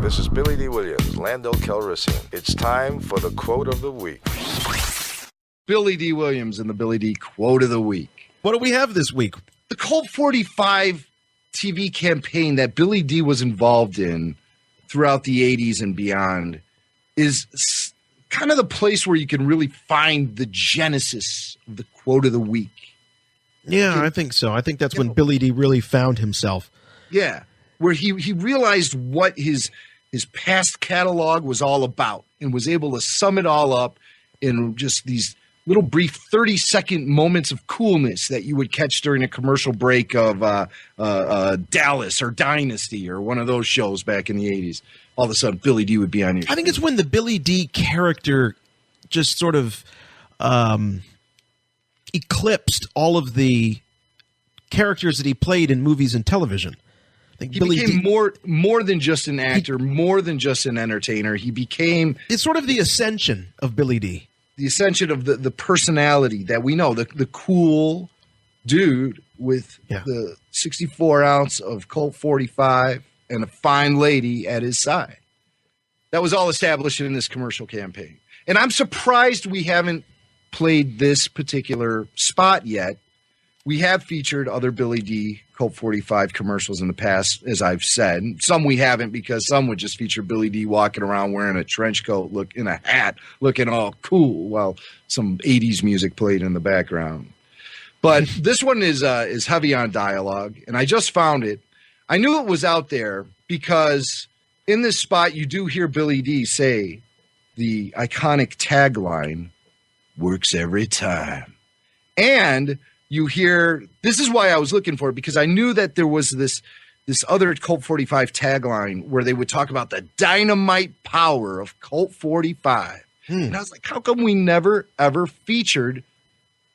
This is Billy Dee Williams, Lando Calrissian. It's time for the quote of the week. Billy Dee Williams and the Billy Dee Quote of the Week. What do we have this week? The Colt 45 TV campaign that Billy Dee was involved in throughout the 80s and beyond is kind of the place where you can really find the genesis of the Quote of the Week. Yeah, I think so. I think that's when Billy Dee really found himself. Yeah, where he realized what his past catalog was all about and was able to sum it all up in just these little brief 30-second moments of coolness that you would catch during a commercial break of Dallas or Dynasty or one of those shows back in the 80s. All of a sudden, Billy Dee would be on your I think it's when the Billy Dee character just sort of eclipsed all of the characters that he played in movies and television. I think he Billy became Dee, more than just an actor, more than just an entertainer. He became... It's sort of the ascension of Billy Dee. The ascension of the personality that we know, the cool dude with the 64 ounce of Colt 45 and a fine lady at his side. That was all established in this commercial campaign. And I'm surprised we haven't played this particular spot yet. We have featured other Billy Dee Colt 45 commercials in the past, as I've said. Some we haven't because some would just feature Billy Dee walking around wearing a trench coat, in a hat, looking all cool while some 80s music played in the background. But this one is heavy on dialogue, and I just found it. I knew it was out there because in this spot you do hear Billy Dee say the iconic tagline, "Works every time." And you hear, this is why I was looking for it, because I knew that there was this other Colt 45 tagline where they would talk about the dynamite power of Colt 45. And I was like, how come we never, ever featured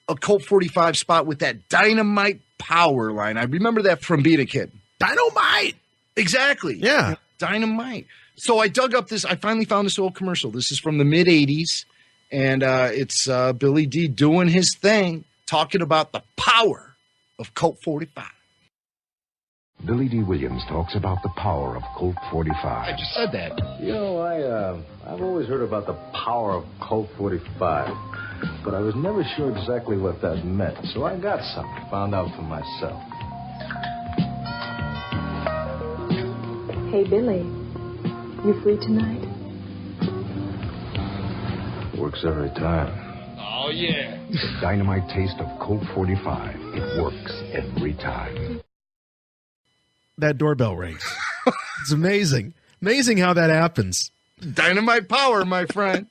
a Colt 45 spot with that dynamite power line? I remember that from being a kid. Dynamite! Exactly. Yeah. Dynamite. So I dug up this. I finally found this old commercial. This is from the mid-'80s, and it's Billy Dee doing his thing, talking about the power of Colt 45. Billy Dee Williams talks about the power of Colt 45. I just said that. You know, I've always heard about the power of Colt 45, but I was never sure exactly what that meant. So I got something, found out for myself. Hey, Billy, you free tonight? Works every time. Oh, yeah. The dynamite taste of Colt 45. It works every time. That doorbell rings. It's amazing. Amazing how that happens. Dynamite power, my friend.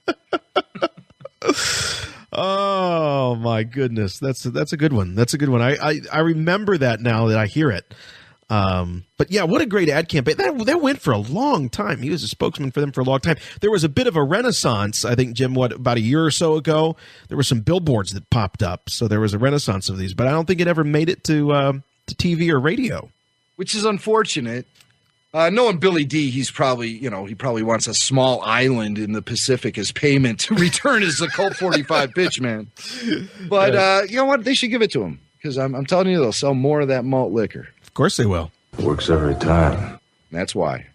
Oh, my goodness. That's a good one. That's a good one. I remember that now that I hear it. But yeah, what a great ad campaign. That went for a long time. He was a spokesman for them for a long time. There was a bit of a renaissance, I think, Jim, about a year or so ago. There were some billboards that popped up. So there was a renaissance of these, but I don't think it ever made it to TV or radio. Which is unfortunate. Knowing Billy Dee, he probably wants a small island in the Pacific as payment to return as the Colt 45 pitchman. But you know what? They should give it to him because I'm telling you, they'll sell more of that malt liquor. Of course they will. Works every time. That's why.